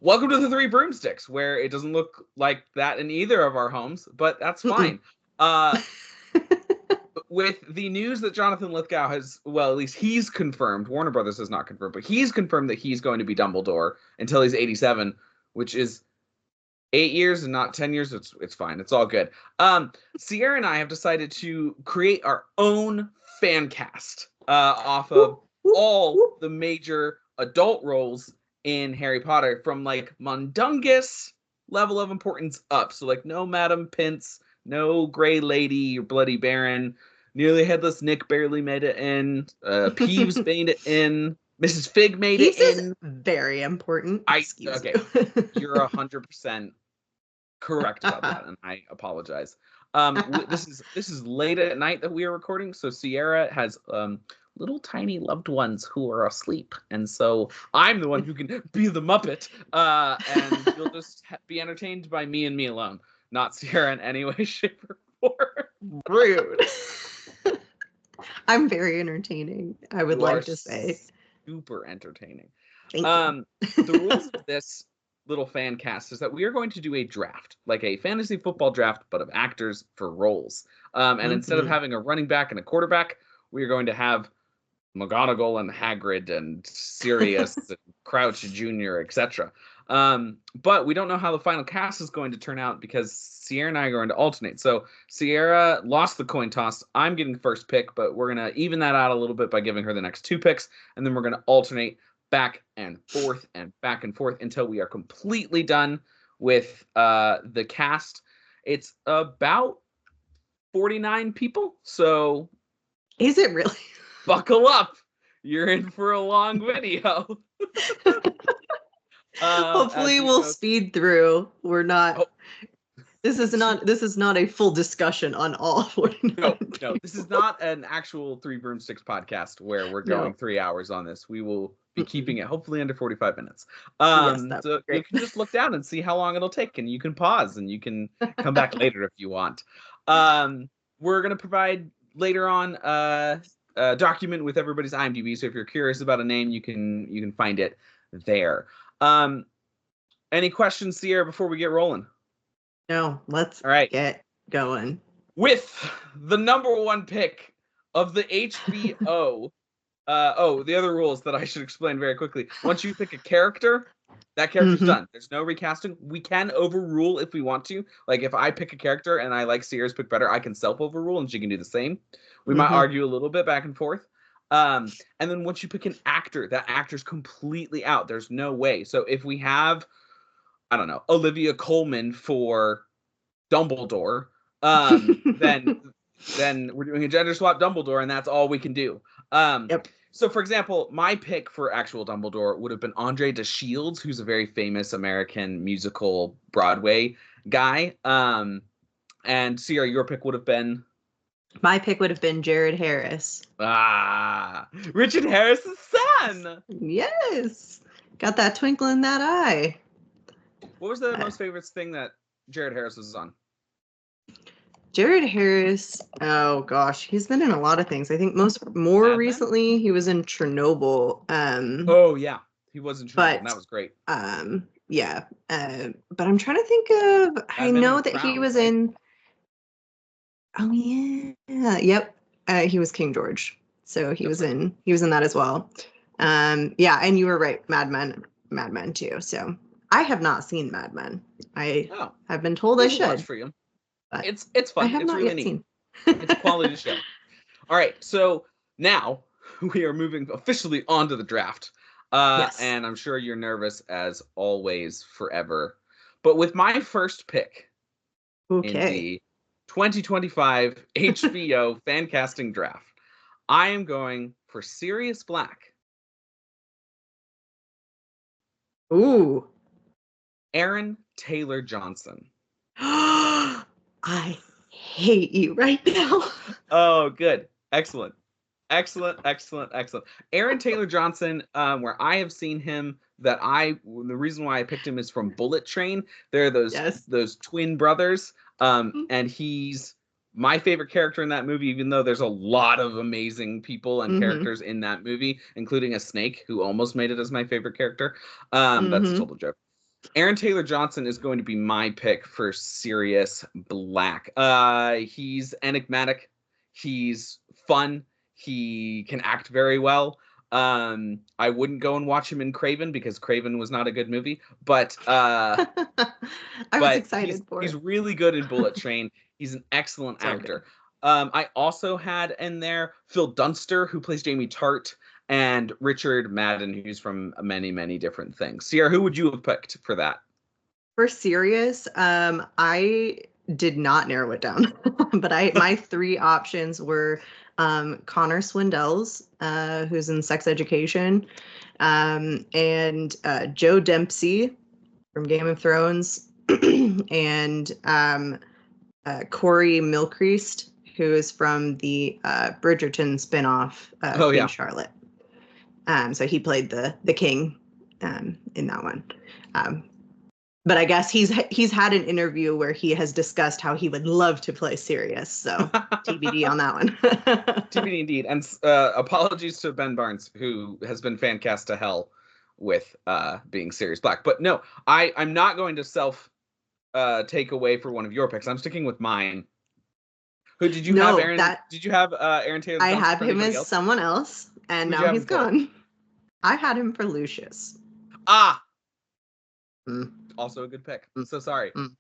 welcome to the Three Broomsticks, where it doesn't look like that in either of our homes, but that's fine. With the news that Jonathan Lithgow has, well, at least he's confirmed, Warner Brothers has not confirmed, but he's confirmed that he's going to be Dumbledore until he's 87, which is 8 years and not 10 years. It's fine. It's all good. Sierra and I have decided to create our own fan cast off of all the major adult roles in Harry Potter, from like mundungus level of importance up. So like no Madam Pince, no Grey Lady or Bloody Baron, Nearly Headless Nick barely made it in, Peeves made it in, Mrs. Fig made it in. Very important. Okay, you're 100% correct about that, and I apologize. This is late at night that we are recording, so Sierra has little tiny loved ones who are asleep, and so I'm the one who can be the Muppet, and you'll just be entertained by me and me alone, not Sierra in any way, shape, or form. Rude. I'm very entertaining, I would like to say. Super entertaining. Thank you. The rules of this little fan cast is that we are going to do a draft, like a fantasy football draft, but of actors for roles. And instead of having a running back and a quarterback, we are going to have McGonagall and Hagrid and Sirius and Crouch Jr., etc. But we don't know how the final cast is going to turn out because Sierra and I are going to alternate. So Sierra lost the coin toss. I'm getting first pick, but we're going to even that out a little bit by giving her the next 2 picks. And then we're going to alternate back and forth until we are completely done with the cast. It's about 49 people. So is it really? Buckle up. You're in for a long video. Hopefully we'll speed through. We're not. This is not a full discussion on all 49. No. This is not an actual Three Broomsticks podcast where we're going 3 hours on this. We will be keeping it hopefully under 45 minutes. So you can just look down and see how long it'll take, and you can pause and you can come back later if you want. We're gonna provide later on a document with everybody's IMDb. So if you're curious about a name, you can find it there. Any questions, Sierra, before we get rolling? No, let's get going. With the number 1 pick of the HBO. The other rules that I should explain very quickly. Once you pick a character, that character's done. There's no recasting. We can overrule if we want to. Like if I pick a character and I like Sierra's pick better, I can self-overrule and she can do the same. We might argue a little bit back and forth. And then once you pick an actor, that actor's completely out. There's no way. So if we have, I don't know, Olivia Colman for Dumbledore, then we're doing a gender swap Dumbledore, and that's all we can do. So, for example, my pick for actual Dumbledore would have been Andre de Shields, who's a very famous American musical Broadway guy. And Sierra, your pick would have been? My pick would have been Jared Harris. Richard Harris's son! Yes! Got that twinkle in that eye. What was the most favorite thing that Jared Harris was on? Jared Harris, oh gosh, he's been in a lot of things. I think more recently he was in Chernobyl. He was in Chernobyl, and that was great. But I'm trying to think of. I know that he was in. Oh yeah, yep. He was King George, so he was in that as well. And you were right, Mad Men too. So I have not seen Mad Men. I have been told I should. For you. It's fun. It's really neat. It's a quality show. All right, so now we are moving officially on to the draft. Yes. And I'm sure you're nervous as always, forever. But with my first pick in the 2025 HBO fan casting draft, I am going for Sirius Black. Ooh. Aaron Taylor Johnson. I hate you right now. Oh, good. Excellent. Aaron Taylor Johnson, where I have seen him, the reason why I picked him is from Bullet Train. They're those twin brothers. And he's my favorite character in that movie, even though there's a lot of amazing people and characters in that movie, including a snake who almost made it as my favorite character. That's a total joke. Aaron Taylor Johnson is going to be my pick for Sirius Black. He's enigmatic. He's fun. He can act very well. I wouldn't go and watch him in Craven because Craven was not a good movie, but I was excited for he's it. really good in Bullet Train. He's an excellent actor. I also had in there Phil Dunster, who plays Jamie Tart, and Richard Madden, who's from many, many different things. Sierra, who would you have picked for that? For Sirius, I did not narrow it down, but my three options were Connor Swindells, who's in Sex Education, and Joe Dempsey from Game of Thrones, and Corey Milcreast, who is from the Bridgerton spinoff, Queen Charlotte. So he played the king in that one. But I guess he's had an interview where he has discussed how he would love to play Sirius. So TBD on that one. TBD indeed. And apologies to Ben Barnes, who has been Fancast to hell with being Sirius Black. But no, I'm not going to take away for one of your picks. I'm sticking with mine. Who did you have, Aaron? Did you have Aaron Taylor? I have him as someone else, and now he's gone. I had him for Lucius. Also a good pick. I'm so sorry. Gone.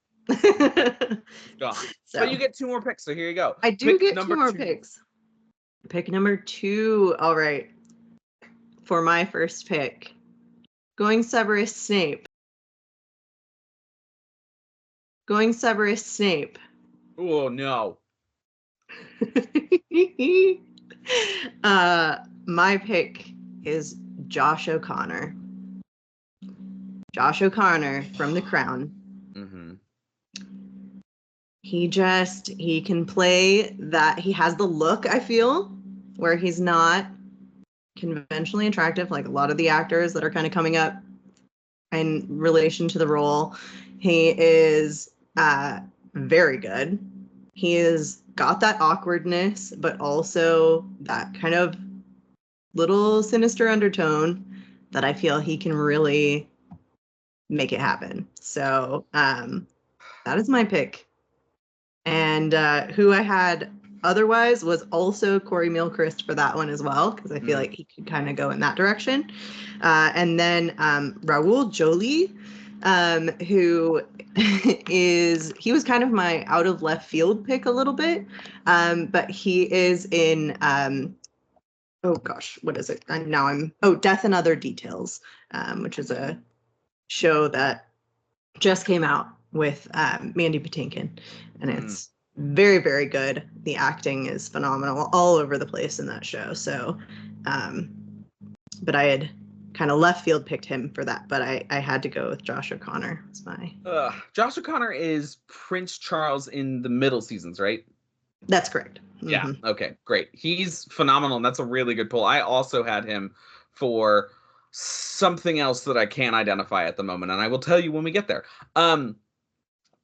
So, but you get 2 more picks, so here you go. I do get 2 more picks. Pick number 2. All right. For my first pick, going Severus Snape. Oh, no. My pick is Josh O'Connor. Josh O'Connor from The Crown. Mm-hmm. He can play that. He has the look, I feel, where he's not conventionally attractive, like a lot of the actors that are kind of coming up in relation to the role. He is very good. He has got that awkwardness, but also that kind of little sinister undertone that I feel he can really make it happen. So that is my pick. And who I had otherwise was also Corey Milcreast for that one as well, because I feel like he could kind of go in that direction. And then Raul Jolie, who he was kind of my out of left field pick a little bit, but he is in oh gosh, what is it? Death and Other Details, which is a show that just came out with Mandy Patinkin, and it's very, very good. The acting is phenomenal all over the place in that show. So, but I had kind of left field picked him for that, but I had to go with Josh O'Connor. It's my Josh O'Connor is Prince Charles in the middle seasons, right? That's correct. Mm-hmm. Yeah. Okay, great. He's phenomenal, and that's a really good pull. I also had him for something else that I can't identify at the moment, and I will tell you when we get there.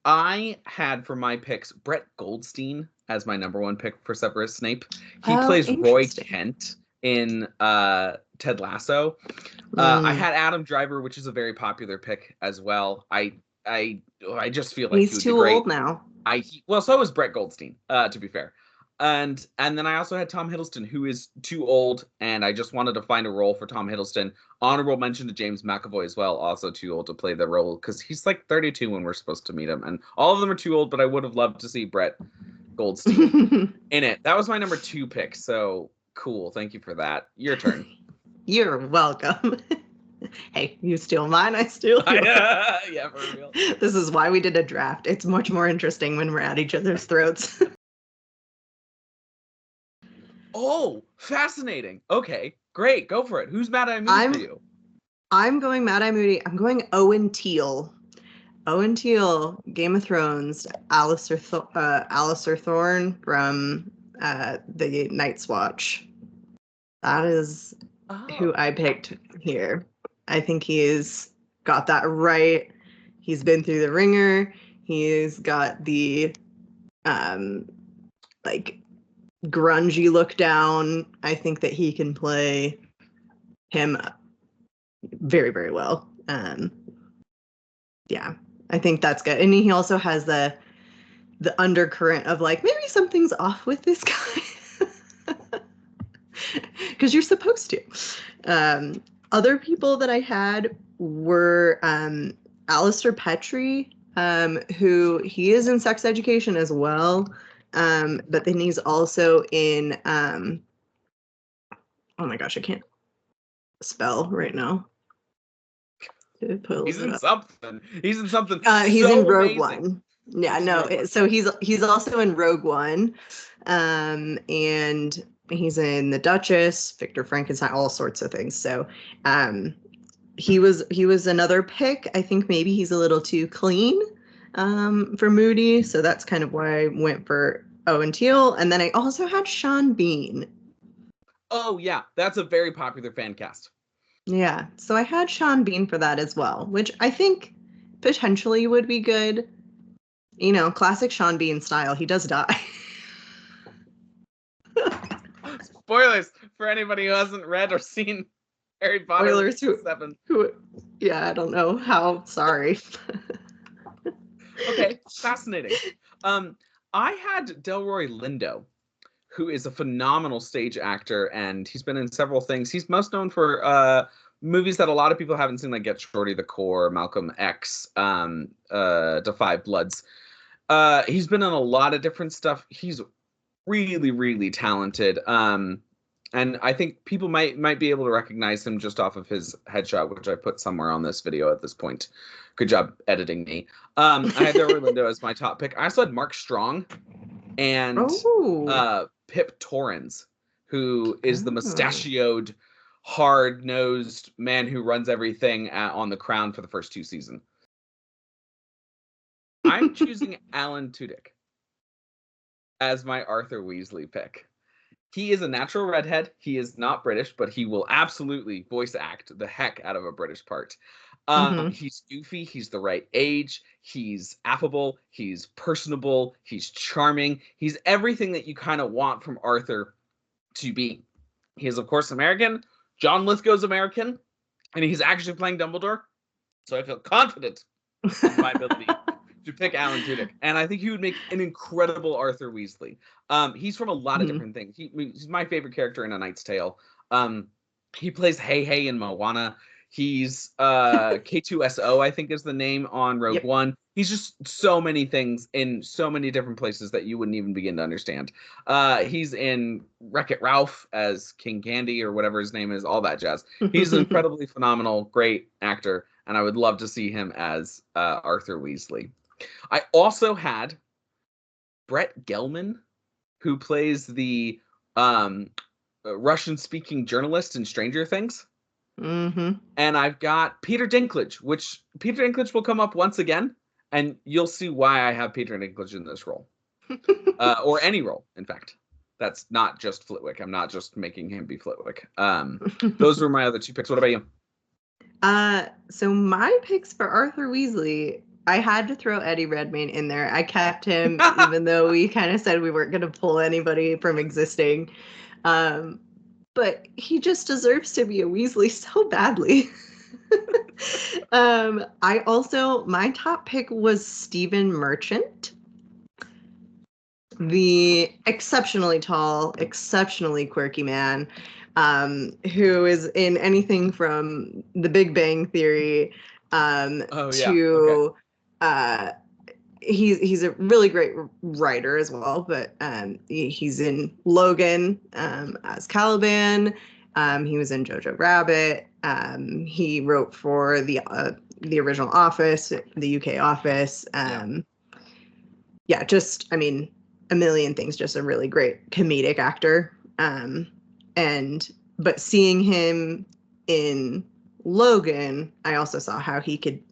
I had for my picks Brett Goldstein as my number 1 pick for Severus Snape. He plays Roy Kent in Ted Lasso. I had Adam Driver, which is a very popular pick as well. I just feel like he's too old now. So is Brett Goldstein, to be fair. And then I also had Tom Hiddleston, who is too old, and I just wanted to find a role for Tom Hiddleston. Honorable mention to James McAvoy as well, also too old to play the role, because he's like 32 when we're supposed to meet him, and all of them are too old, but I would have loved to see Brett Goldstein in it. That was my number 2 pick, so cool. Thank you for that. Your turn. You're welcome. Hey, you steal mine, I steal yours. Yeah, for real. This is why we did a draft. It's much more interesting when we're at each other's throats. Oh, fascinating. Okay, great. Go for it. Who's Mad Eye Moody for you? I'm going Mad Eye Moody. I'm going Owen Teale. Owen Teale, Game of Thrones, Alistair Thorne from the Night's Watch. That is who I picked here. I think he's got that right. He's been through the ringer. He's got the grungy look down. I think that he can play him very, very well. Yeah, I think that's good. And he also has the undercurrent of like, maybe something's off with this guy. Because you're supposed to. Other people that I had were Alistair Petrie, who he is in Sex Education as well. But then he's also in, oh my gosh, I can't spell right now. He's in something. He's in something. He's in Rogue amazing. One. Yeah, no. So he's also in Rogue One, and he's in The Duchess, Victor Frankenstein, all sorts of things. So, he was another pick. I think maybe he's a little too clean, for Moody. So that's kind of why I went for Owen Teal. And then I also had Sean Bean. Oh yeah, that's a very popular fan cast. Yeah, so I had Sean Bean for that as well, which I think potentially would be good. You know, classic Sean Bean style. He does die. Spoilers for anybody who hasn't read or seen Harry Potter. Spoilers who yeah, I don't know how. Sorry. Okay, fascinating. I had Delroy Lindo, who is a phenomenal stage actor, and he's been in several things. He's most known for movies that a lot of people haven't seen, like Get Shorty, The Core, Malcolm X, Defy Bloods. He's been in a lot of different stuff. He's really, really talented. And I think people might be able to recognize him just off of his headshot, which I put somewhere on this video at this point. Good job editing me. I had Delroy Lindo as my top pick. I also had Mark Strong and Pip Torrens, who is the mustachioed, hard-nosed man who runs everything on The Crown for the first 2 seasons. I'm choosing Alan Tudyk as my Arthur Weasley pick. He is a natural redhead. He is not British, but he will absolutely voice act the heck out of a British part. He's goofy. He's the right age. He's affable. He's personable. He's charming. He's everything that you kind of want from Arthur to be. He is, of course, American. John Lithgow's American, and he's actually playing Dumbledore. So I feel confident in my ability to pick Alan Tudyk, and I think he would make an incredible Arthur Weasley. He's from a lot of different things. He's my favorite character in A Knight's Tale. He plays Hey in Moana. He's K2SO, I think is the name on Rogue One. He's just so many things in so many different places that you wouldn't even begin to understand. He's in Wreck-It Ralph as King Candy or whatever his name is, all that jazz. He's an incredibly phenomenal, great actor, and I would love to see him as Arthur Weasley. I also had Brett Gelman, who plays the Russian-speaking journalist in Stranger Things. And I've got Peter Dinklage, which Peter Dinklage will come up once again, and you'll see why I have Peter Dinklage in this role. Or any role, in fact. That's not just Flitwick. I'm not just making him be Flitwick. Those were my other 2 picks. What about you? So my picks for Arthur Weasley, I had to throw Eddie Redmayne in there. I kept him, even though we kind of said we weren't going to pull anybody from existing. But he just deserves to be a Weasley so badly. My top pick was Stephen Merchant, the exceptionally tall, exceptionally quirky man, who is in anything from The Big Bang Theory to he's a really great writer as well, but he's in Logan as Caliban. He was in Jojo Rabbit. He wrote for the original Office, the UK Office. Just I mean, a million things. Just a really great comedic actor. But seeing him in Logan, I also saw how he could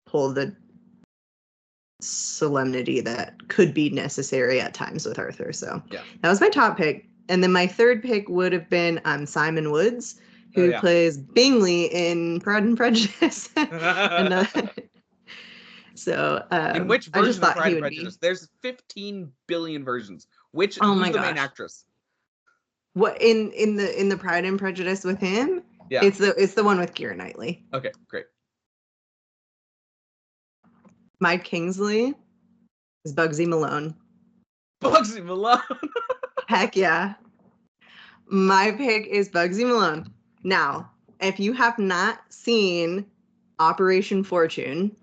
pull the solemnity that could be necessary at times with Arthur. So that was my top pick. And then my third pick would have been Simon Woods, who plays Bingley in Pride and Prejudice. So in which version of Pride and Prejudice? There's 15 billion versions. Who's the main actress? What in the Pride and Prejudice with him? Yeah, it's the one with Keira Knightley. Okay, great. Mike Kingsley is Bugsy Malone. Bugsy Malone. Heck yeah. My pick is Bugsy Malone. Now, if you have not seen Operation Fortune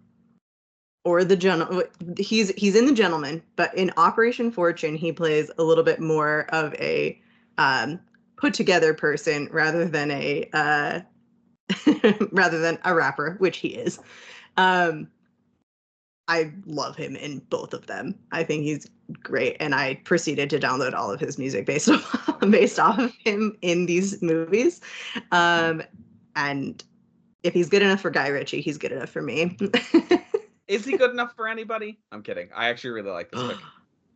or he's in The Gentleman, but in Operation Fortune, he plays a little bit more of a put together person rather than a rapper, which he is. I love him in both of them. I think he's great, and I proceeded to download all of his music based off of him in these movies. And if he's good enough for Guy Ritchie, he's good enough for me. Is he good enough for anybody? I'm kidding. I actually really like this pick.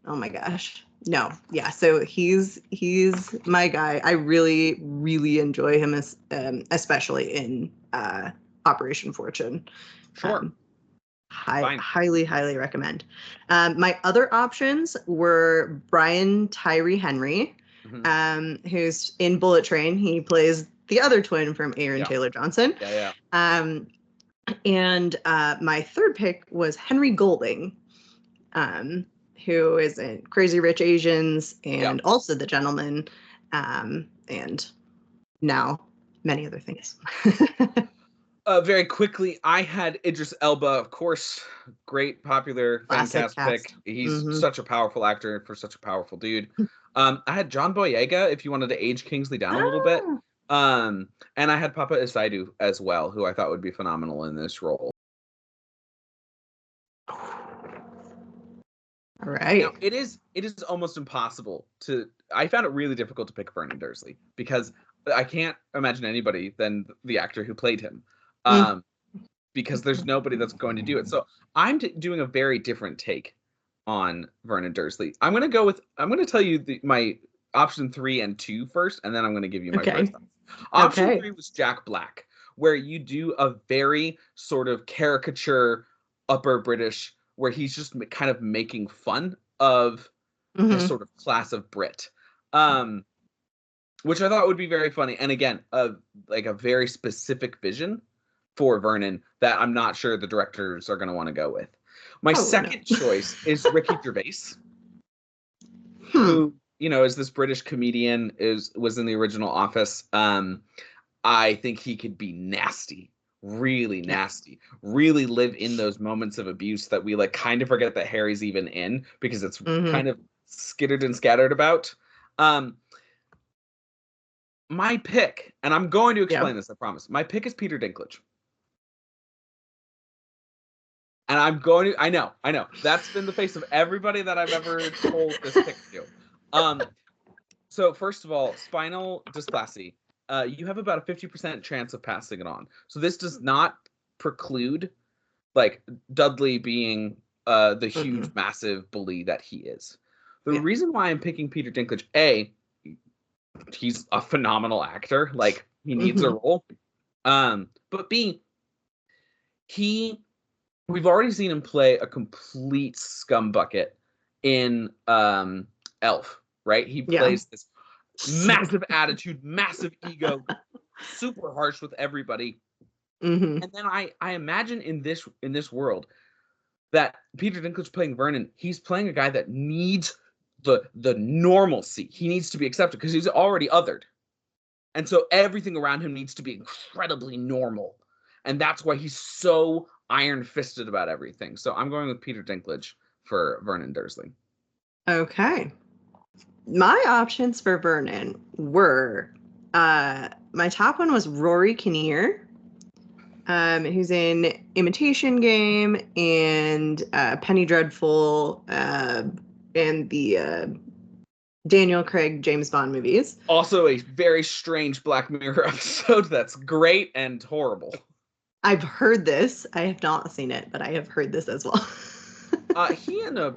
Oh my gosh. No. Yeah. So he's my guy. I really, really enjoy him, especially in Operation Fortune. Sure. Highly, highly recommend. My other options were Brian Tyree Henry, who's in Bullet Train. He plays the other twin from Aaron Taylor Johnson. Yeah. And my third pick was Henry Golding, who is in Crazy Rich Asians and also The Gentleman, and now many other things. Very quickly, I had Idris Elba, of course, great, popular, Fancast pick. He's such a powerful actor for such a powerful dude. I had John Boyega, if you wanted to age Kingsley down a little bit. And I had Papa Isaidu as well, who I thought would be phenomenal in this role. All right. Now, it is almost impossible to. I found it really difficult to pick Vernon Dursley because I can't imagine anybody than the actor who played him. Because there's nobody that's going to do it. So I'm doing a very different take on Vernon Dursley. I'm going to tell you my option 3 and 2 first, and then I'm going to give you my first thoughts. Option 3 was Jack Black, where you do a very sort of caricature upper British, where he's just kind of making fun of this sort of class of Brit. Which I thought would be very funny. And again, like a very specific vision for Vernon that I'm not sure the directors are going to want to go with. My second choice is Ricky Gervais, who, is this British comedian, was in the original Office. I think he could be nasty, really nasty, really live in those moments of abuse that we like kind of forget that Harry's even in because it's kind of skittered and scattered about. My pick, and I'm going to explain this, I promise. My pick is Peter Dinklage. And I'm going to, I know. That's been the face of everybody that I've ever told this pick to. So first of all, spinal dysplasia. You have about a 50% chance of passing it on. So this does not preclude, like, Dudley being the huge, massive bully that he is. The reason why I'm picking Peter Dinklage, A, he's a phenomenal actor. Like, he needs a role. But B, we've already seen him play a complete scumbucket in Elf, right? He plays this massive attitude, massive ego, super harsh with everybody. And then I imagine in this world that Peter Dinklage playing Vernon, he's playing a guy that needs the normalcy. He needs to be accepted because he's already othered. And so everything around him needs to be incredibly normal. And that's why he's so iron-fisted about everything. So I'm going with Peter Dinklage for Vernon Dursley. Okay. My options for Vernon were, my top one was Rory Kinnear, who's in Imitation Game and Penny Dreadful and the Daniel Craig James Bond movies. Also a very strange Black Mirror episode that's great and horrible. I've heard this. I have not seen it, but I have heard this as well. He and a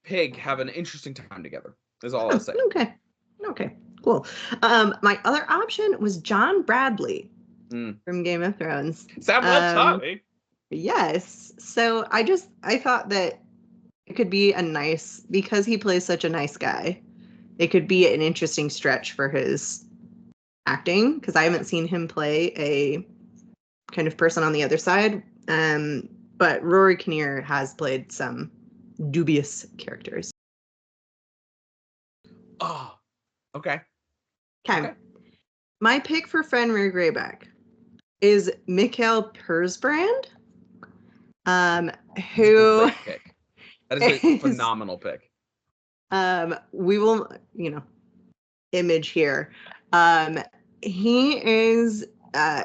pig have an interesting time together, is all I'll say. Okay, cool. My other option was John Bradley from Game of Thrones. Sam loves Tommy. Yes. So I thought that it could be because he plays such a nice guy, it could be an interesting stretch for his acting, because I haven't seen him play a kind of person on the other side. But but Rory Kinnear has played some dubious characters. Oh, okay. Okay. My pick for Fenrir Greyback is Mikael Persbrandt, who Great pick. That is a phenomenal pick. We will, image here. He is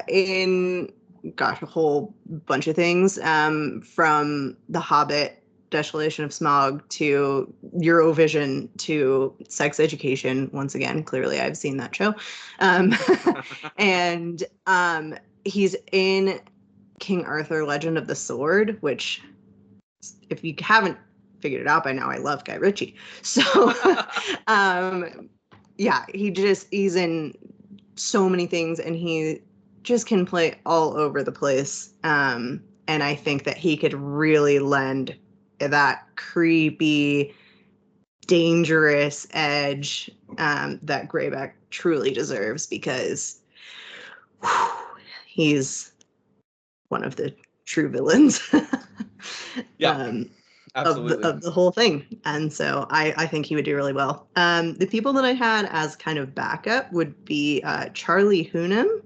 in, a whole bunch of things, from The Hobbit, Desolation of Smaug, to Eurovision, to Sex Education. Once again, clearly I've seen that show. And he's in King Arthur, Legend of the Sword, which, if you haven't figured it out by now, I love Guy Ritchie. So, yeah, he's in so many things, and he just can play all over the place. And I think that he could really lend that creepy, dangerous edge that Greyback truly deserves, because he's one of the true villains. Absolutely. Of the whole thing. And so I think he would do really well. The people that I had as kind of backup would be Charlie Hunnam,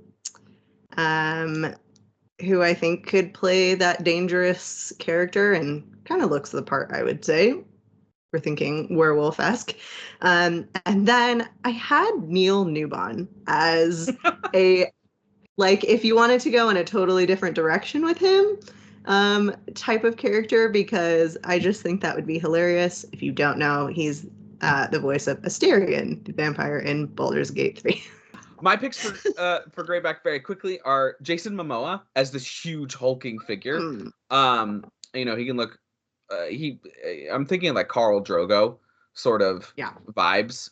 who I think could play that dangerous character and kind of looks the part, I would say. We're thinking werewolf-esque. And then I had Neil Newbon as if you wanted to go in a totally different direction with him, type of character, because I just think that would be hilarious. If you don't know, he's the voice of Asterion, the vampire in Baldur's Gate 3. My picks for Greyback very quickly are Jason Momoa as this huge hulking figure. He can look. I'm thinking like Khal Drogo sort of vibes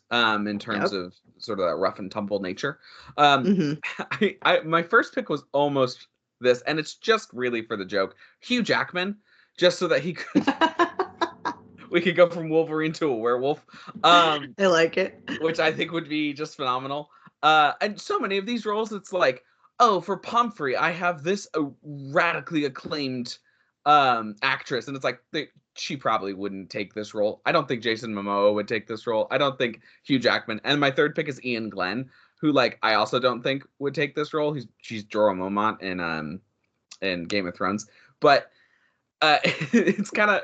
in terms of sort of that rough and tumble nature. My first pick was almost this, and it's just really for the joke. Hugh Jackman, just so that he could we could go from Wolverine to a werewolf. I like it. Which I think would be just phenomenal. And so many of these roles, it's like, oh, for Pomfrey, I have this radically acclaimed actress, and it's like she probably wouldn't take this role. I don't think Jason Momoa would take this role. I don't think Hugh Jackman. And my third pick is Ian Glenn, who I also don't think would take this role. She's Jorah Mormont in Game of Thrones, but it's kind of,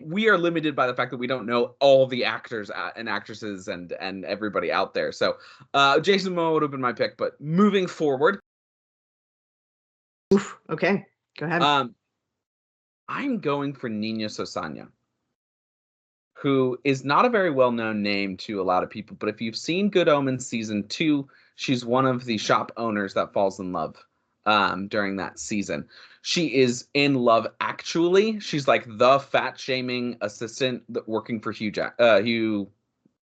we are limited by the fact that we don't know all the actors and actresses and everybody out there. So Jason Momoa would have been my pick, but moving forward. Oof, okay, go ahead. I'm going for Nina Sosanya, who is not a very well-known name to a lot of people, but if you've seen Good Omens season 2, she's one of the shop owners that falls in love during that season. She is in Love Actually. She's like the fat-shaming assistant working for Hugh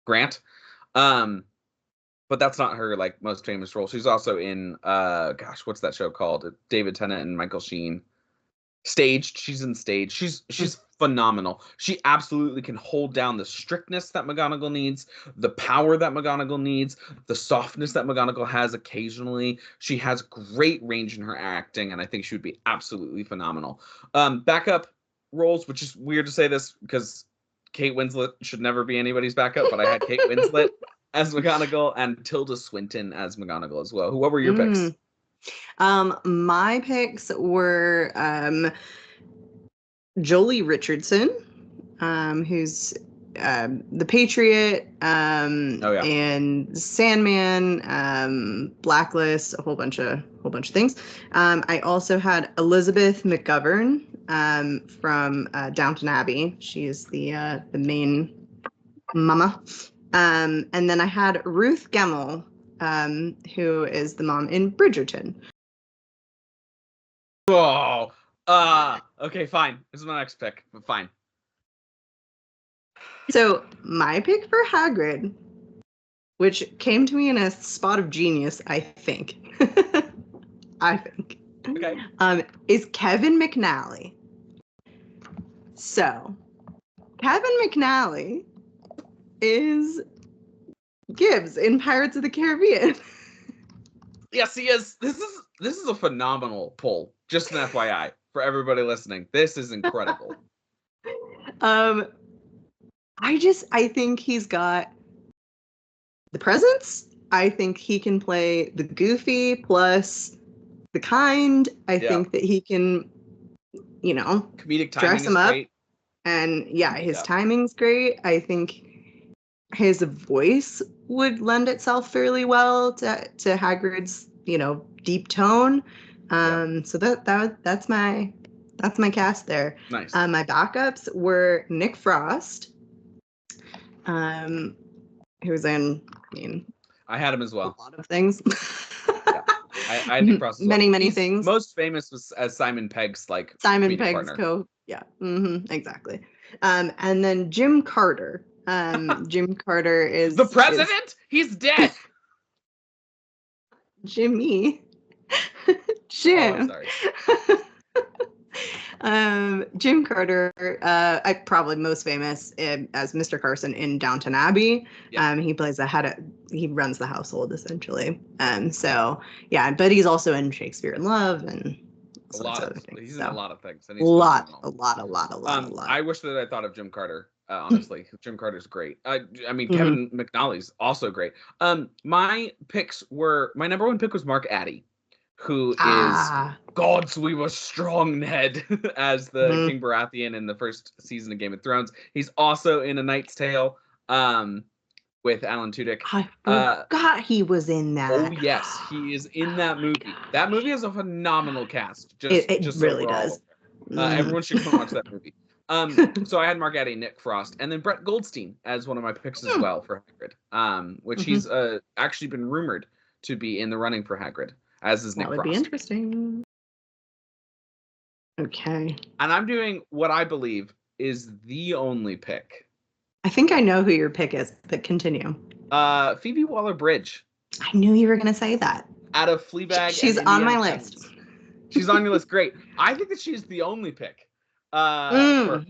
Grant. But that's not her most famous role. She's also in what's that show called? David Tennant and Michael Sheen. Staged. She's in Staged. She's phenomenal. She absolutely can hold down the strictness that McGonagall needs, the power that McGonagall needs, the softness that McGonagall has occasionally. She has great range in her acting, and I think she would be absolutely phenomenal. Backup roles, which is weird to say this because Kate Winslet should never be anybody's backup, but I had Kate Winslet as McGonagall and Tilda Swinton as McGonagall as well. What were your picks? My picks were Jolie Richardson, who's the Patriot, and Sandman, Blacklist, a whole bunch of things. I also had Elizabeth McGovern from Downton Abbey. She is the main mama. And then I had Ruth Gemmell, who is the mom in Bridgerton. Oh, okay, fine. This is my next pick, but fine. So my pick for Hagrid, which came to me in a spot of genius, I think. Okay. Is Kevin McNally. So, Kevin McNally is Gibbs in Pirates of the Caribbean. Yes, he is. This is a phenomenal pull. Just an FYI for everybody listening. This is incredible. I think he's got the presence. I think he can play the goofy plus the kind. I think that he can, comedic timing dress him up. Great. And his timing's great. I think his voice would lend itself fairly well to Hagrid's, deep tone. So that's my cast there. Nice. My backups were Nick Frost, who's in, I had him as well. A lot of things. I Nick Frost as well. Many things. Most famous was as Simon Pegg's Simon Pegg's partner. Exactly. And then Jim Carter. Jim Carter is the president. He's dead. Jimmy. Jim. Oh, I'm sorry. Jim Carter, probably most famous as Mr. Carson in Downton Abbey. Yeah. He plays he runs the household essentially. But he's also in Shakespeare in Love and a lot of things. He's in a lot of things. And a lot. I wish that I thought of Jim Carter. Honestly, Jim Carter's great. Kevin McNally's also great. My number one pick was Mark Addy, who is God's we were strong Ned as the King Baratheon in the first season of Game of Thrones. He's also in A Knight's Tale with Alan Tudyk. I forgot he was in that. Oh yes, he is in that movie. That movie has a phenomenal cast. It really does. Everyone should go watch that movie. So I had Mark Addy, Nick Frost, and then Brett Goldstein as one of my picks as well for Hagrid, which he's actually been rumored to be in the running for Hagrid, as is Nick Frost. That would be interesting. Okay. And I'm doing what I believe is the only pick. I think I know who your pick is, but continue. Phoebe Waller-Bridge. I knew you were going to say that. Out of Fleabag. She's on my list. She's on your list. Great. I think that she's the only pick. I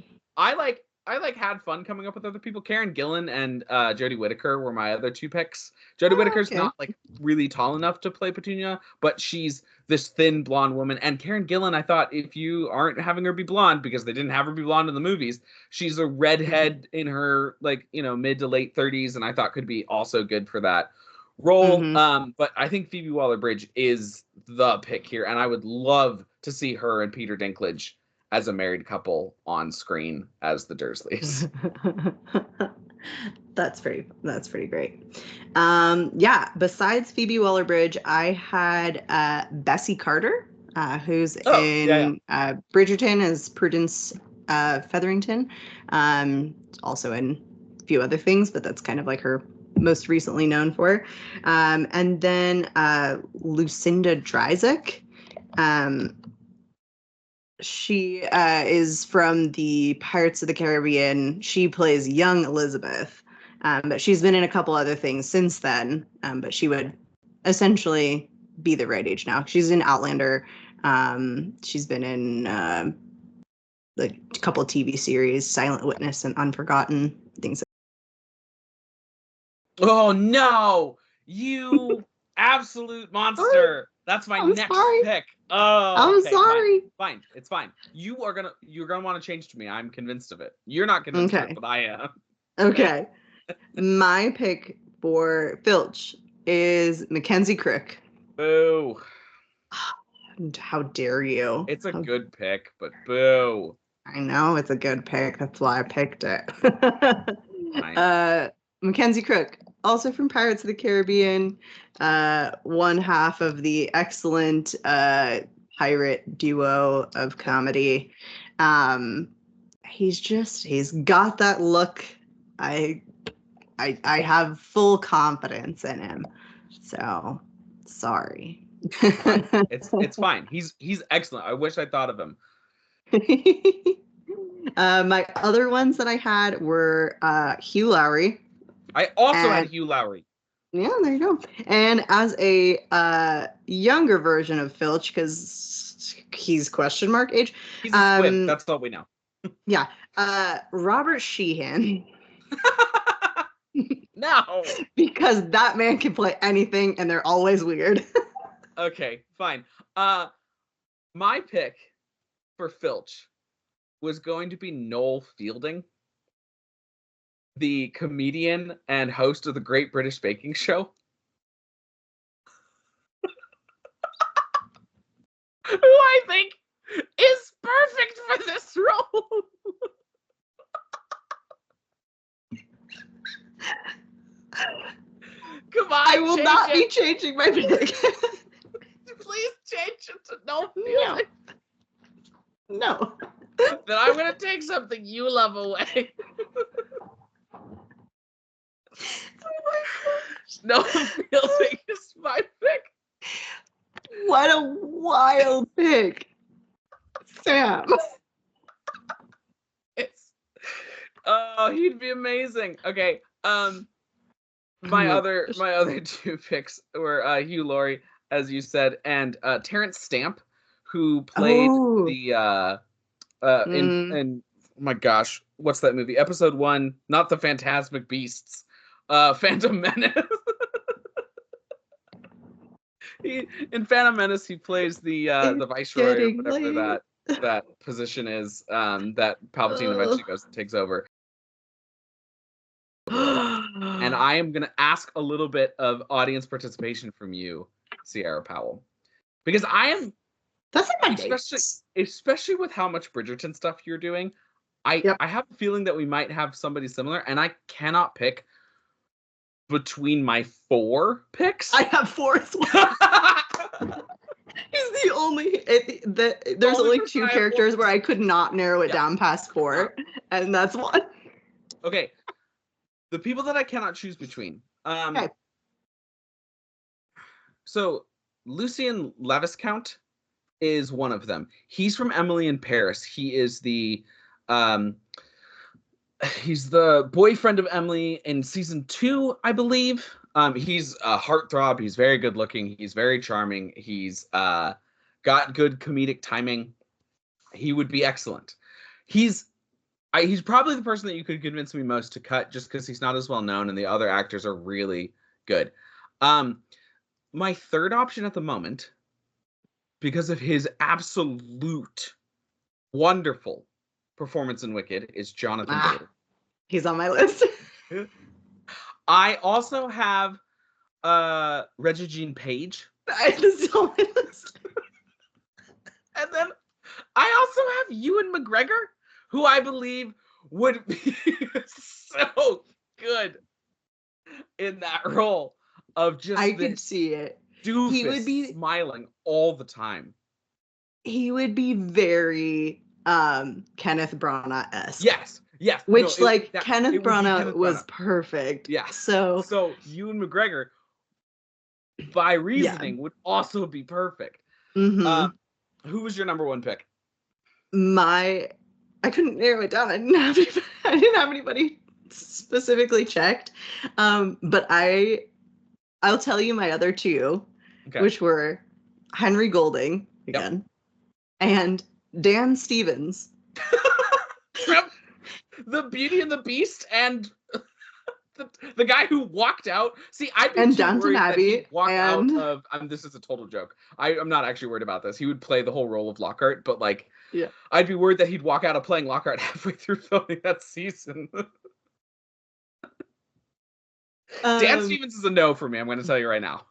had fun coming up with other people. Karen Gillan and Jodie Whittaker were my other two picks. Jodie Whittaker's not really tall enough to play Petunia, but she's this thin blonde woman. And Karen Gillan, I thought if you aren't having her be blonde, because they didn't have her be blonde in the movies, she's a redhead in her mid to late 30s, and I thought could be also good for that role. But I think Phoebe Waller-Bridge is the pick here, and I would love to see her and Peter Dinklage as a married couple on screen as the Dursleys. That's pretty great. Besides Phoebe Waller-Bridge, I had Bessie Carter, who's in Bridgerton as Prudence Featherington. Also in a few other things, but that's kind of like her most recently known for. And then Lucinda Dryzek. She is from the Pirates of the Caribbean. She plays young Elizabeth, but she's been in a couple other things since then. But she would essentially be the right age now. She's in Outlander. She's been in a couple of TV series, Silent Witness and Unforgotten, things. Oh no, you absolute monster! That's my next pick. Oh, I'm sorry. Fine. It's fine. You're gonna want to change to me. I'm convinced of it. You're not convinced of it, but I am. Okay. My pick for Filch is Mackenzie Crook. Boo. How dare you? It's a good pick, but boo. I know it's a good pick. That's why I picked it. Mackenzie Crook, also from Pirates of the Caribbean, one half of the excellent pirate duo of comedy. He's got that look. I have full confidence in him. So sorry. It's fine. He's excellent. I wish I thought of him. My other ones that I had were Hugh Laurie. I also had Hugh Laurie. Yeah, there you go. And as a younger version of Filch, because he's question mark age. He's a squib. That's all we know. Yeah. Robert Sheehan. No. Because that man can play anything and they're always weird. Okay, fine. My pick for Filch was going to be Noel Fielding, the comedian and host of the Great British Baking Show. Who I think is perfect for this role. Come on, I will not be changing my pick. Please change it to Noel Fielding. No. Then I'm going to take something you love away. Oh my gosh. Noel Fielding is my pick. What a wild pick. Sam. He'd be amazing. Okay. My other two picks were Hugh Laurie, as you said, and Terrence Stamp, who played the in oh my gosh, what's that movie? Episode 1, not the Fantastic Beasts, Phantom Menace. In Phantom Menace, he plays the Viceroy or whatever that position is, that Palpatine eventually goes and takes over. And I am going to ask a little bit of audience participation from you, Sierra Powell, because that's like my especially with how much Bridgerton stuff you're doing. I have a feeling that we might have somebody similar, and I cannot pick between my 4 picks. I have 4 as well. He's the only. There's only 2 characters where I could not narrow it down past 4, and that's one. Okay. The people that I cannot choose between. Okay. So Lucien Leviscount is one of them. He's from Emily in Paris. He is he's the boyfriend of Emily in season 2, I believe. He's a heartthrob. He's very good looking. He's very charming. He's got good comedic timing. He would be excellent. He's probably the person that you could convince me most to cut, just because he's not as well known and the other actors are really good. My third option at the moment, because of his absolute wonderful performance in Wicked, is Jonathan Bailey. He's on my list. I also have Regina Page. It's on my list. And then I also have Ewan McGregor, who I believe would be so good in that role of just I could see it. Doofus he would be smiling all the time. He would be very Kenneth Branagh-esque. Yes. Which Kenneth Branagh was perfect. Yeah. So Ewan McGregor, by reasoning, would also be perfect. Mm-hmm. Who was your number 1 pick? I couldn't narrow it down. I didn't have anybody specifically checked. But I'll tell you my other 2, which were Henry Golding again, and Dan Stevens. From The Beauty and the Beast and the guy who walked out. See, I'd be too Downton worried Abbey that he'd walk out of. This is a total joke. I'm not actually worried about this. He would play the whole role of Lockhart, but I'd be worried that he'd walk out of playing Lockhart halfway through filming that season. Dan Stevens is a no for me. I'm going to tell you right now.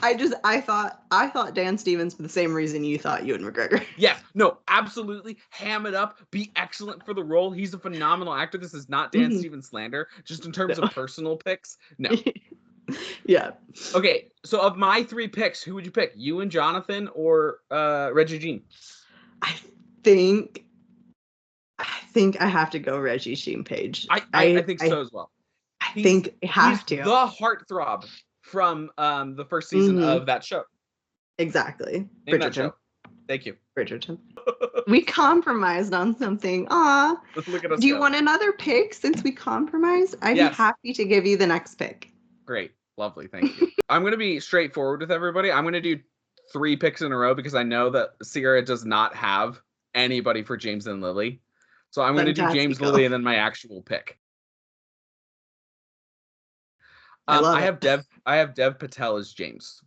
I thought Dan Stevens for the same reason you thought Ewan McGregor. Yes, no, absolutely. Ham it up. Be excellent for the role. He's a phenomenal actor. This is not Dan Stevens slander. Just in terms of personal picks, no. Yeah. Okay, so of my 3 picks, who would you pick? You and Jonathan or Reggie Jean? I think I have to go Reggie Jean Page. I think so as well. I think I have to. The heartthrob from the first season of that show. Exactly. In that show. Thank you. Bridgerton. We compromised on something. Aw. Look at us. Do you want another pick since we compromised? I'd be happy to give you the next pick. Great. Lovely. Thank you. I'm going to be straightforward with everybody. I'm going to do 3 picks in a row because I know that Sierra does not have anybody for James and Lily. So I'm going to do James, Lily, and then my actual pick. I have Dev Patel as James.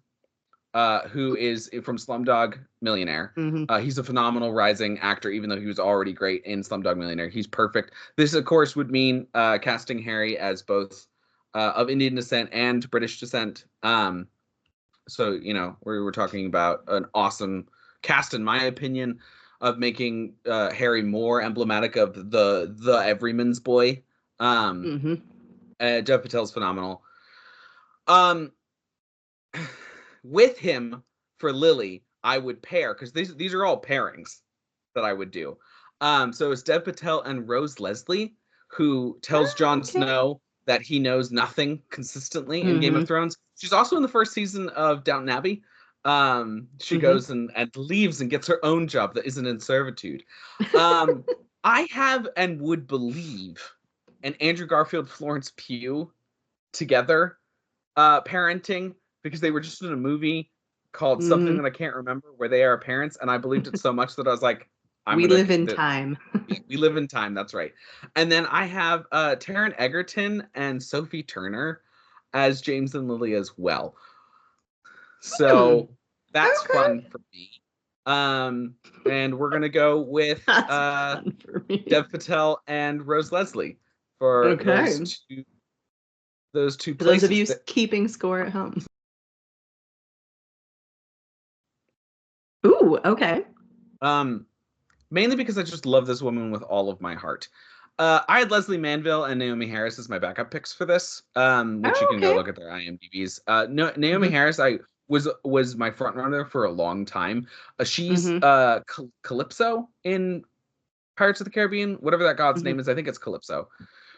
who is from Slumdog Millionaire. He's a phenomenal rising actor, even though he was already great in Slumdog Millionaire. He's perfect. This, of course, would mean casting Harry as both of Indian descent and British descent. So, you know, we were talking about an awesome cast, in my opinion, of making Harry more emblematic of the everyman's boy. Dev Patel's phenomenal. With him for Lily, I would pair, because these are all pairings that I would do. So it's Dev Patel and Rose Leslie, who tells Jon Snow that he knows nothing consistently in Game of Thrones. She's also in the first season of Downton Abbey. She goes and leaves and gets her own job that isn't in servitude. I have and would believe an Andrew Garfield, Florence Pugh together parenting, because they were just in a movie called something that I can't remember, where they are parents, and I believed it so much that I was like, we live in time. We live in time, that's right. And then I have Taron Egerton and Sophie Turner as James and Lily as well. So that's fun for me. And we're gonna go with Dev Patel and Rose Leslie for those two places. For those of you keeping score at home. Ooh, okay. Mainly because I just love this woman with all of my heart. I had Leslie Manville and Naomi Harris as my backup picks for this, which you can go look at their IMDb's. Naomi Harris, I was my front runner for a long time. She's Calypso in Pirates of the Caribbean, whatever that god's name is. I think it's Calypso.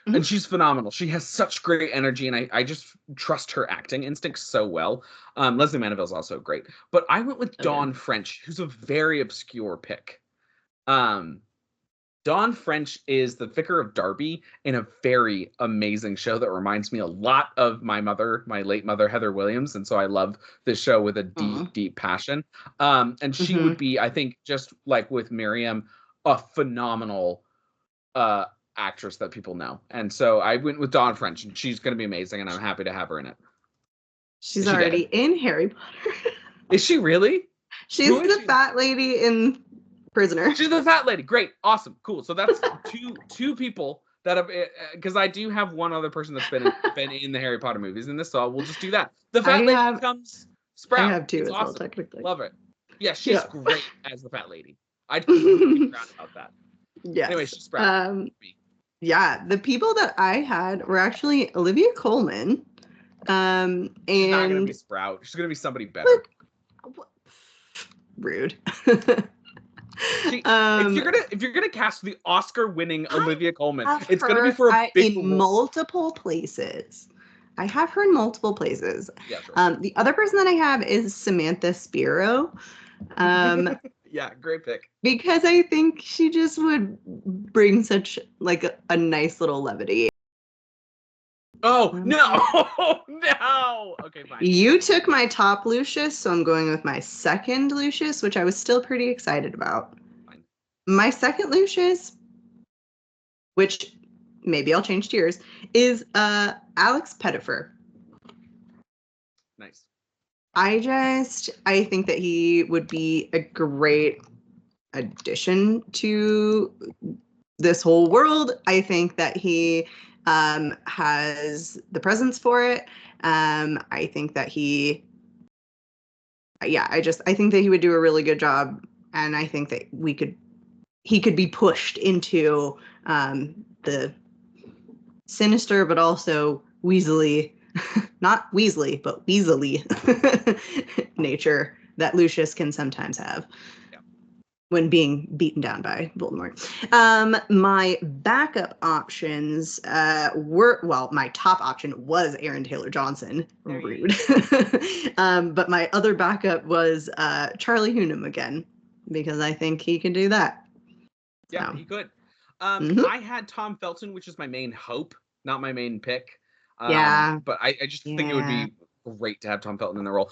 And she's phenomenal. She has such great energy, and I just trust her acting instincts so well. Leslie Manville's also great. But I went with Dawn French, who's a very obscure pick. Dawn French is the Vicar of Derby in a very amazing show that reminds me a lot of my late mother, Heather Williams. And so I love this show with a deep, deep passion. And she would be, I think, just like with Miriam, a phenomenal actress that people know. And so I went with Dawn French, and she's going to be amazing, and I'm happy to have her in it. She's already in Harry Potter. Is she really? She's the fat lady in Prisoner. She's the fat lady. Great. Awesome. Cool. So that's two people that have, because I do have one other person that's been in the Harry Potter movies in this, so we'll just do that. The fat lady becomes Sprout. I have two as well, awesome. Technically. Love it. Yeah, she's great as the fat lady. I be proud about that. Yeah. Anyway, she's Sprout. Yeah, the people that I had were actually Olivia Colman. And she's not gonna be Sprout. She's gonna be somebody better. Rude. If you're gonna cast the Oscar-winning Olivia Colman, it's gonna be for a big in multiple places. I have her in multiple places. Yeah, sure. The other person that I have is Samantha Spiro. Yeah, great pick. Because I think she just would bring such like a nice little levity. Oh, no. No. Okay, fine. You took my top Lucius, so I'm going with my second Lucius, which I was still pretty excited about. Fine. My second Lucius, which maybe I'll change to yours, is Alex Pettyfer. Nice. I think that he would be a great addition to this whole world. I think that he has the presence for it. I think that I think that he would do a really good job, and I think that he could be pushed into the sinister but also Weasley, not Weasley, but Weasley nature that Lucius can sometimes have when being beaten down by Voldemort. My backup options my top option was Aaron Taylor Johnson. Rude. But my other backup was Charlie Hunnam again, because I think he can do that. Yeah, he could. I had Tom Felton, which is my main hope, not my main pick. But I just think it would be great to have Tom Felton in the role.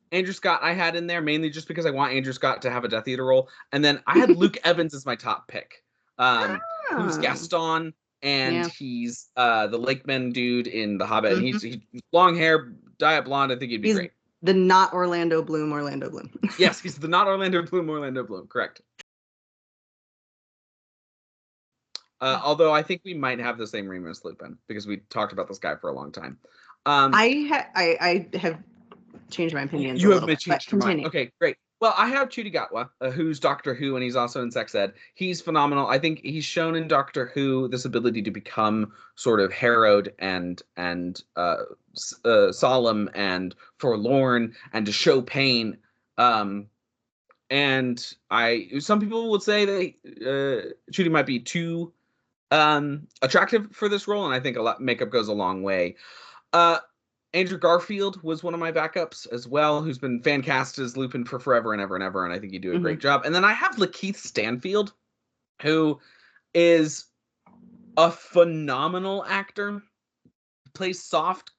Andrew Scott I had in there mainly just because I want Andrew Scott to have a Death Eater role. And then I had Luke Evans as my top pick. Who's Gaston, and he's the Lakeman dude in The Hobbit. And he's long hair, dye it blonde. I think he'd be great. The not Orlando Bloom. Yes, he's the not Orlando Bloom. Correct. Although I think we might have the same Remus Lupin because we talked about this guy for a long time. I have changed my opinions. You have changed your mind. Okay, great. Well, I have Ncuti Gatwa, who's Doctor Who, and he's also in Sex Ed. He's phenomenal. I think he's shown in Doctor Who this ability to become sort of harrowed and solemn and forlorn, and to show pain. And some people would say that Ncuti might be too attractive for this role, and I think makeup goes a long way. Andrew Garfield was one of my backups as well, who's been fan cast as Lupin for forever and ever and ever, and I think he'd do a great job. And then I have Lakeith Stanfield, who is a phenomenal actor, plays soft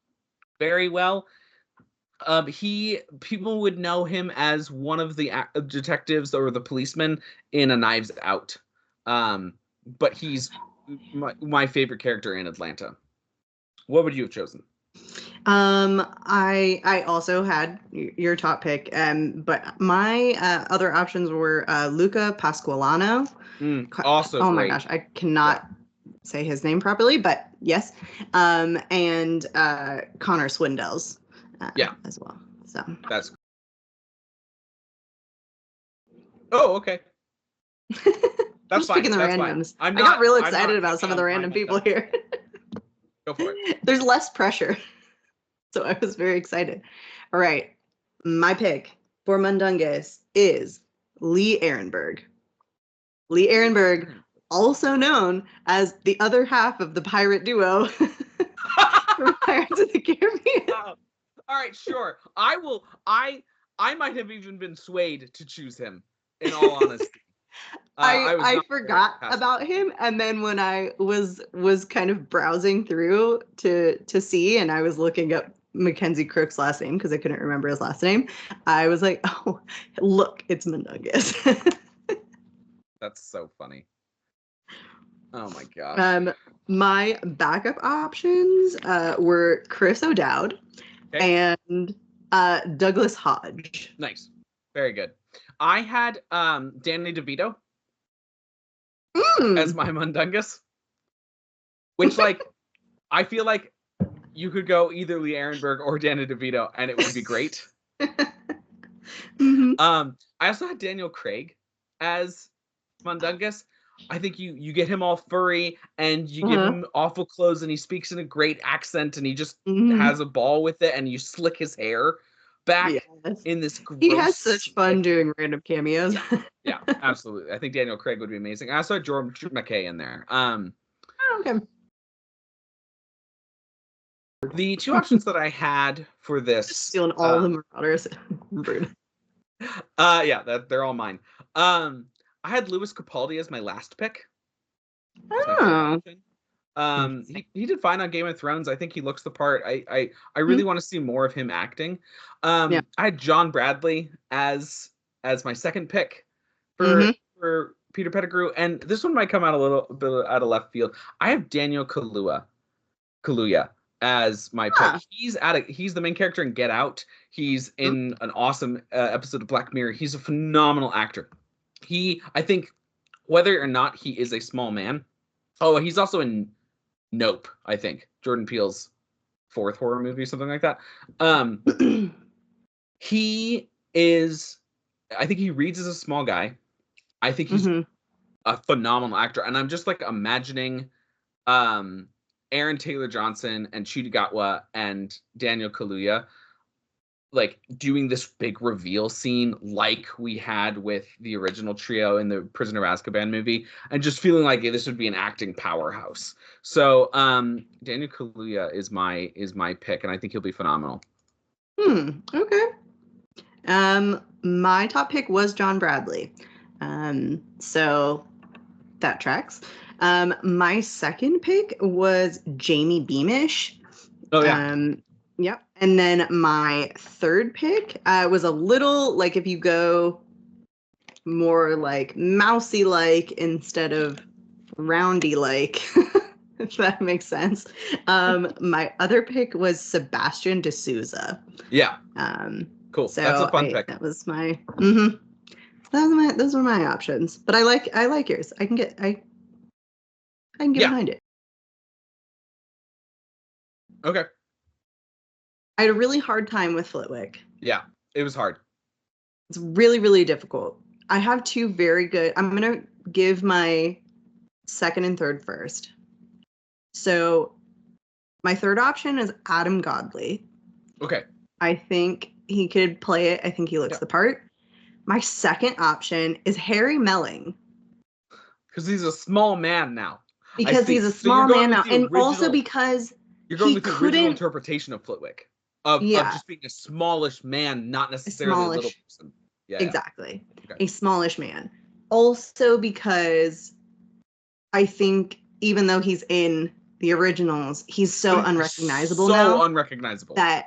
very well. People would know him as one of the detectives or the policemen in A Knives Out, but he's my favorite character in Atlanta. What would you have chosen? I also had your top pick, but my other options were Luca Pasqualano. Also, oh my gosh, I cannot say his name properly, but yes, and Connor Swindells, as well. So that's. Oh, okay. That's fine. Picking the randoms. I got real excited about some of the random people here. Go for it. There's less pressure. So I was very excited. All right. My pick for Mundungus is Lee Ehrenberg. Lee Ehrenberg, also known as the other half of the pirate duo from Pirates of the Caribbean. Wow. All right, sure. I might have even been swayed to choose him, in all honesty. I forgot about him, and then when I was kind of browsing through to see, and I was looking up Mackenzie Crook's last name because I couldn't remember his last name, I was like, oh, look, it's Mundungus. That's so funny. Oh my gosh. My backup options were Chris O'Dowd and Douglas Hodge. Nice. Very good. I had Danny DeVito as my Mundungus, which, like, I feel like you could go either Lee Ehrenberg or Danny DeVito, and it would be great. I also had Daniel Craig as Mundungus. I think you get him all furry, and you give him awful clothes, and he speaks in a great accent, and he just has a ball with it, and you slick his hair back in this gross... He has such fun doing random cameos. Yeah, absolutely. I think Daniel Craig would be amazing. I also had George McKay in there. Okay. The two options that I had for this... Stealing all the Marauders. They're all mine. I had Louis Capaldi as my last pick. Oh. He did fine on Game of Thrones. I think he looks the part. I really want to see more of him acting. I had John Bradley as my second pick for Peter Pettigrew, and this one might come out a little bit out of left field. I have Daniel Kaluuya as my pick. He's the main character in Get Out. He's in an awesome episode of Black Mirror. He's a phenomenal actor. I think, whether or not he is a small man. Oh, he's also in Nope, I think. Jordan Peele's fourth horror movie, something like that. He is, I think he reads as a small guy. I think he's a phenomenal actor. And I'm just like imagining Aaron Taylor Johnson and Ncuti Gatwa and Daniel Kaluuya like doing this big reveal scene like we had with the original trio in the Prisoner of Azkaban movie, and just feeling like this would be an acting powerhouse. So Daniel Kaluuya is my pick, and I think he'll be phenomenal. Okay. My top pick was John Bradley. So that tracks. My second pick was Jamie Beamish. Oh yeah. Yep. And then my third pick was a little like, if you go more like mousy like instead of roundy like, if that makes sense. My other pick was Sebastian D'Souza. Yeah. Cool. So That's a fun pick. That was my. Those were my options. But I like yours. I can get behind it. Okay. I had a really hard time with Flitwick. Yeah, it was hard. It's really, really difficult. I have two very good. I'm gonna give my second and third first. So my third option is Adam Godley. Okay. I think he could play it. I think he looks the part. My second option is Harry Melling. Because he's a small man now. Because he's a small man now. And also because you're going with the original interpretation of Flitwick. Of just being a smallish man, not necessarily a little person. Yeah, exactly. Okay. A smallish man. Also because I think even though he's in the originals, he's so unrecognizable now. So unrecognizable. That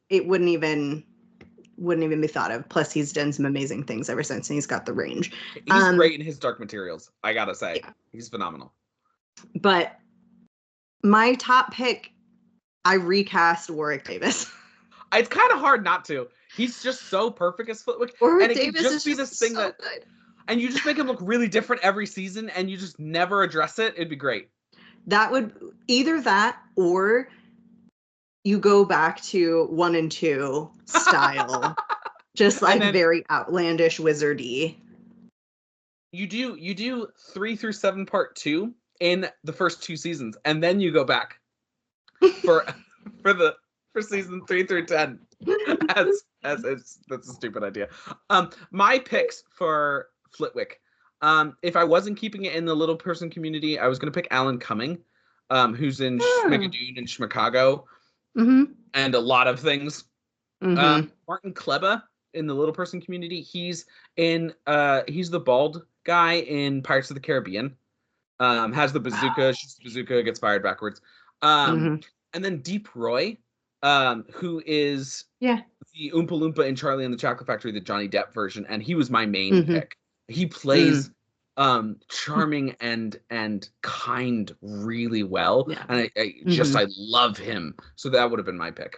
it wouldn't even be thought of. Plus, he's done some amazing things ever since, and he's got the range. He's great in his Dark Materials, I gotta say. Yeah. He's phenomenal. But my top pick, I recast Warwick Davis. It's kind of hard not to. He's just so perfect as Flitwick. Warwick Davis is just so good. And you just make him look really different every season, and you just never address it. It'd be great. That would either that or you go back to 1 and 2 style, just like very outlandish wizardy. You do 3 through 7 part 2 in the first 2 seasons, and then you go back for season 3 through 10. That's a stupid idea. My picks for Flitwick. If I wasn't keeping it in the little person community, I was going to pick Alan Cumming, who's in Schmigadoon and Schmicago, and a lot of things. Martin Kleba in the little person community. He's the bald guy in Pirates of the Caribbean. Has the bazooka, shoots the bazooka, gets fired backwards. And then Deep Roy, who is the Oompa Loompa in Charlie and the Chocolate Factory, the Johnny Depp version, and he was my main pick. He plays charming and kind really well, and I love him. So that would have been my pick.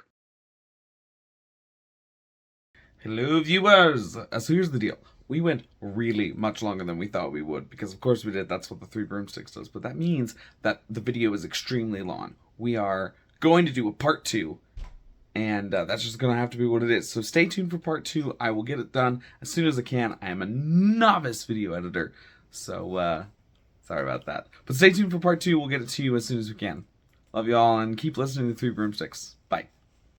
Hello, viewers. So here's the deal. We went really much longer than we thought we would, because of course we did. That's what the Three Broomsticks does. But that means that the video is extremely long. We are going to do a part 2. And that's just going to have to be what it is. So stay tuned for part 2. I will get it done as soon as I can. I am a novice video editor. So, sorry about that. But stay tuned for part 2. We'll get it to you as soon as we can. Love you all, and keep listening to Three Broomsticks. Bye.